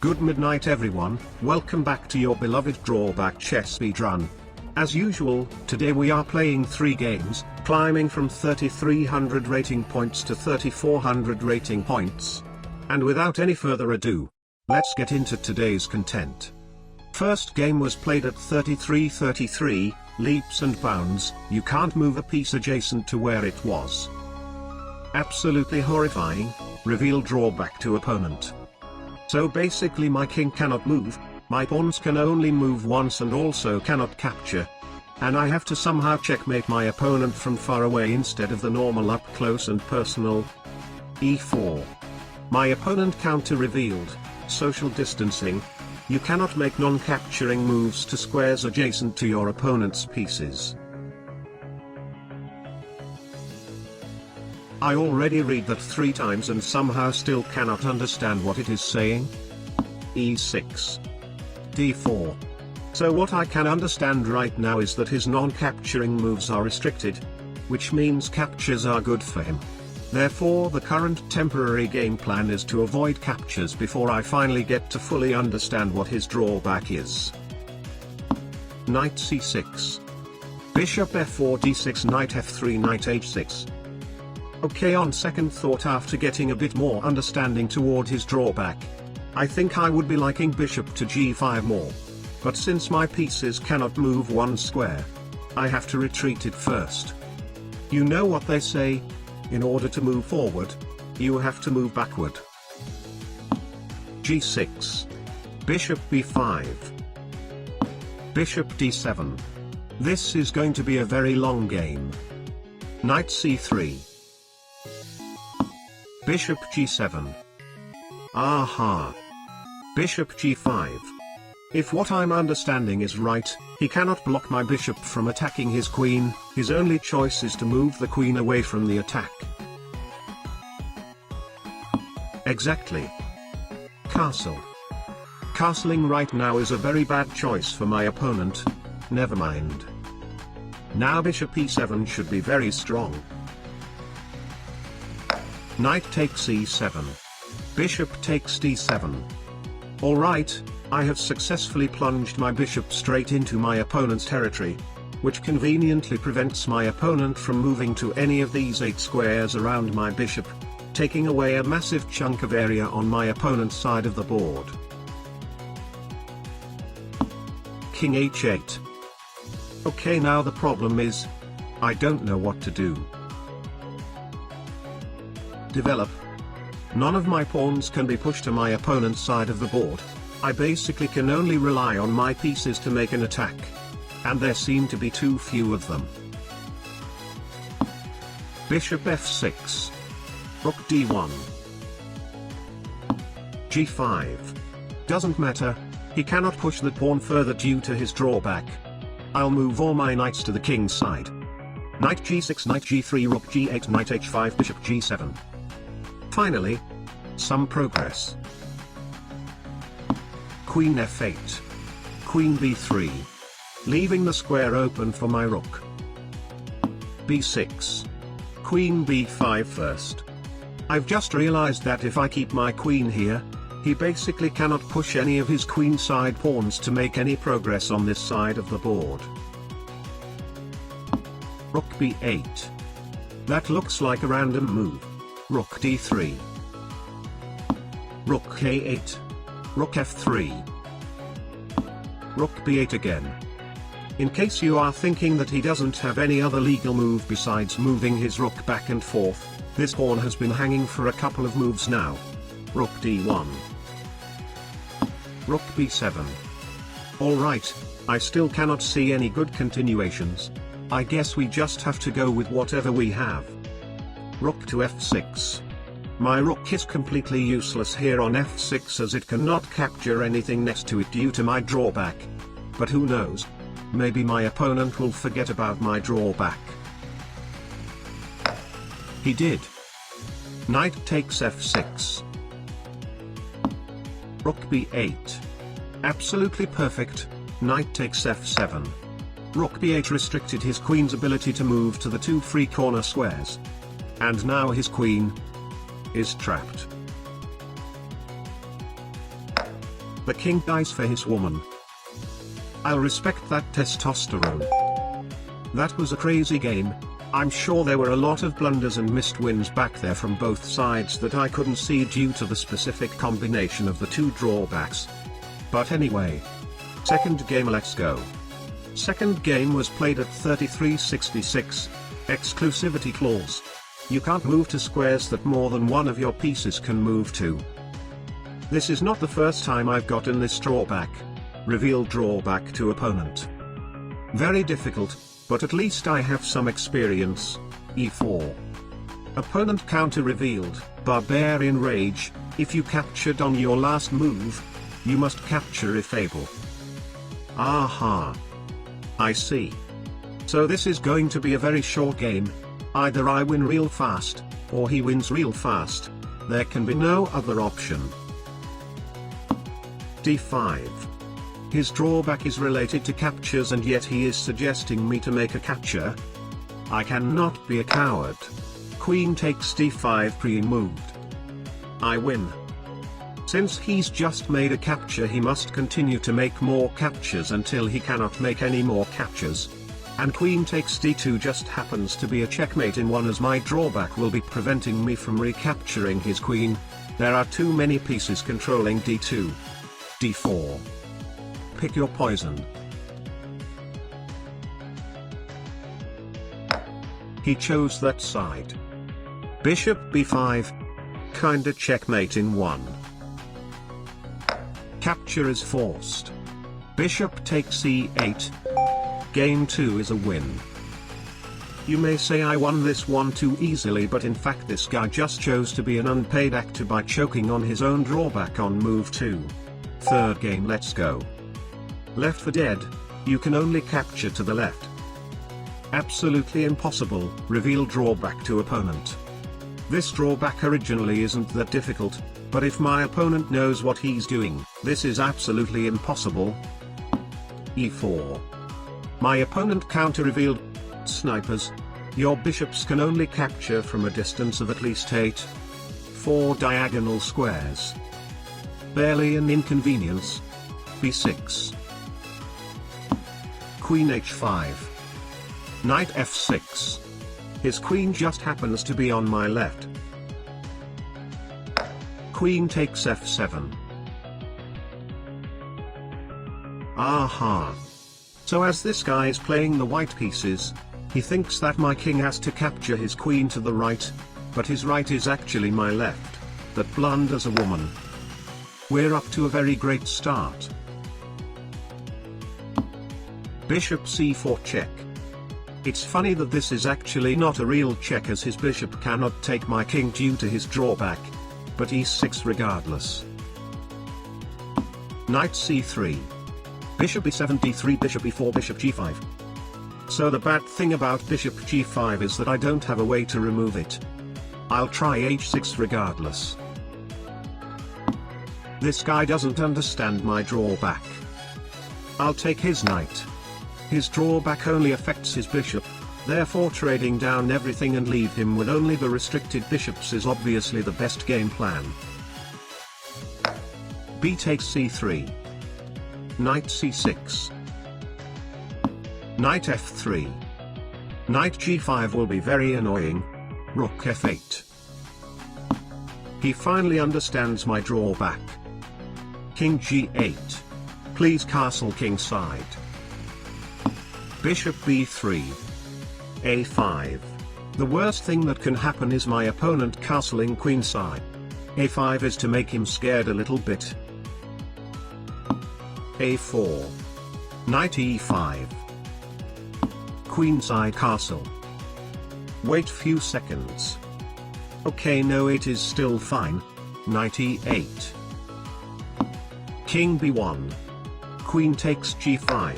Good midnight everyone, welcome back to your beloved drawback chess speedrun. As usual, today we are playing 3 games, climbing from 3300 rating points to 3400 rating points. And without any further ado, let's get into today's content. First game was played at 3333, leaps and bounds, you can't move a piece adjacent to where it was. Absolutely horrifying, reveal drawback to opponent. So basically my king cannot move, my pawns can only move once and also cannot capture. And I have to somehow checkmate my opponent from far away instead of the normal up close and personal. e4. My opponent counter revealed, social distancing. You cannot make non-capturing moves to squares adjacent to your opponent's pieces. I already read that 3 times and somehow still cannot understand what it is saying. e6. d4. So what I can understand right now is that his non-capturing moves are restricted, which means captures are good for him. Therefore the current temporary game plan is to avoid captures before I finally get to fully understand what his drawback is. Knight c6. Bishop f4 d6 knight f3 knight h6. Okay, on second thought, after getting a bit more understanding toward his drawback, I think I would be liking bishop to g5 more. But since my pieces cannot move one square, I have to retreat it first. You know what they say, in order to move forward, you have to move backward. g6. Bishop b5. Bishop d7. This is going to be a very long game. Knight c3. Bishop g7. Aha. Bishop g5. If what I'm understanding is right, he cannot block my bishop from attacking his queen, his only choice is to move the queen away from the attack. Exactly. Castle. Castling right now is a very bad choice for my opponent, never mind. Now bishop e7 should be very strong. Knight takes e7. Bishop takes d7. Alright, I have successfully plunged my bishop straight into my opponent's territory, which conveniently prevents my opponent from moving to any of these 8 squares around my bishop, taking away a massive chunk of area on my opponent's side of the board. King h8. Okay, now the problem is, I don't know what to do. Develop. None of my pawns can be pushed to my opponent's side of the board. I basically can only rely on my pieces to make an attack. And there seem to be too few of them. Bishop f6. Rook d1. g5. Doesn't matter, he cannot push the pawn further due to his drawback. I'll move all my knights to the king's side. Knight g6 knight g3 rook g8 knight h5 bishop g7. Finally, some progress. Queen f8. Queen b3. Leaving the square open for my rook. b6. Queen b5 first. I've just realized that if I keep my queen here, he basically cannot push any of his queenside pawns to make any progress on this side of the board. Rook b8. That looks like a random move. Rook d3. Rook a8. Rook f3. Rook b8 again. In case you are thinking that he doesn't have any other legal move besides moving his rook back and forth, this pawn has been hanging for a couple of moves now. Rook d1. Rook b7. Alright, I still cannot see any good continuations. I guess we just have to go with whatever we have. Rook to f6. My rook is completely useless here on f6 as it cannot capture anything next to it due to my drawback. But who knows? Maybe my opponent will forget about my drawback. He did. Knight takes f6. Rook b8. Absolutely perfect. Knight takes f7. Rook b8 restricted his queen's ability to move to the 2 free corner squares. And now his queen is trapped. The king dies for his woman. I'll respect that testosterone. That was a crazy game. I'm sure there were a lot of blunders and missed wins back there from both sides that I couldn't see due to the specific combination of the two drawbacks. But anyway. Second game, let's go. Second game was played at 3366, exclusivity clause. You can't move to squares that more than one of your pieces can move to. This is not the first time I've gotten this drawback. Reveal drawback to opponent. Very difficult, but at least I have some experience. E4. Opponent counter revealed, Barbarian Rage. If you captured on your last move, you must capture if able. Aha. I see. So this is going to be a very short game. Either I win real fast, or he wins real fast. There can be no other option. D5. His drawback is related to captures and yet he is suggesting me to make a capture. I cannot be a coward. Queen takes D5 pre-moved. I win. Since he's just made a capture, he must continue to make more captures until he cannot make any more captures. And queen takes D2 just happens to be a checkmate in one, as my drawback will be preventing me from recapturing his queen. There are too many pieces controlling D2. D4. Pick your poison. He chose that side. Bishop B5. Kinda checkmate in one. Capture is forced. Bishop takes E8. Game 2 is a win. You may say I won this one too easily, but in fact this guy just chose to be an unpaid actor by choking on his own drawback on move 2. Third game, let's go. Left for dead. You can only capture to the left. Absolutely impossible. Reveal drawback to opponent. This drawback originally isn't that difficult, but if my opponent knows what he's doing, this is absolutely impossible. E4. My opponent counter-revealed. Snipers. Your bishops can only capture from a distance of at least 4 diagonal squares. Barely an inconvenience. B6. Queen H5. Knight F6. His queen just happens to be on my left. Queen takes F7. Aha. So as this guy is playing the white pieces, he thinks that my king has to capture his queen to the right, but his right is actually my left. That blunders a woman. We're up to a very great start. Bishop C4 check. It's funny that this is actually not a real check, as his bishop cannot take my king due to his drawback, but E6 regardless. Knight C3. Bishop E7 D3 Bishop E4 Bishop G5. So the bad thing about Bishop G5 is that I don't have a way to remove it. I'll try H6 regardless. This guy doesn't understand my drawback. I'll take his knight. His drawback only affects his bishop, therefore trading down everything and leave him with only the restricted bishops is obviously the best game plan. B takes C3. Knight C6. Knight F3. Knight G5 will be very annoying. Rook F8. He finally understands my drawback. King G8. Please castle king side. Bishop B3. A5. The worst thing that can happen is my opponent castling queenside. A5 is to make him scared a little bit. A4. Knight E5. Queenside castle. Wait few seconds. Okay, no, it is still fine. Knight E8. King B1. Queen takes G5.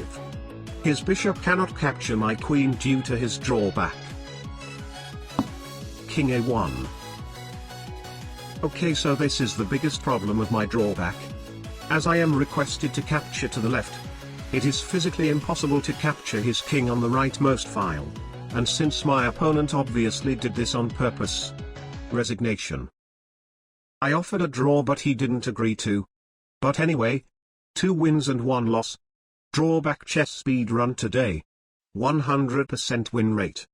His bishop cannot capture my queen due to his drawback. King A1. Okay, so this is the biggest problem of my drawback. As I am requested to capture to the left, it is physically impossible to capture his king on the rightmost file, and since my opponent obviously did this on purpose. Resignation. I offered a draw but he didn't agree to. But anyway, 2 wins and 1 loss. Drawback chess speedrun today. 100% win rate.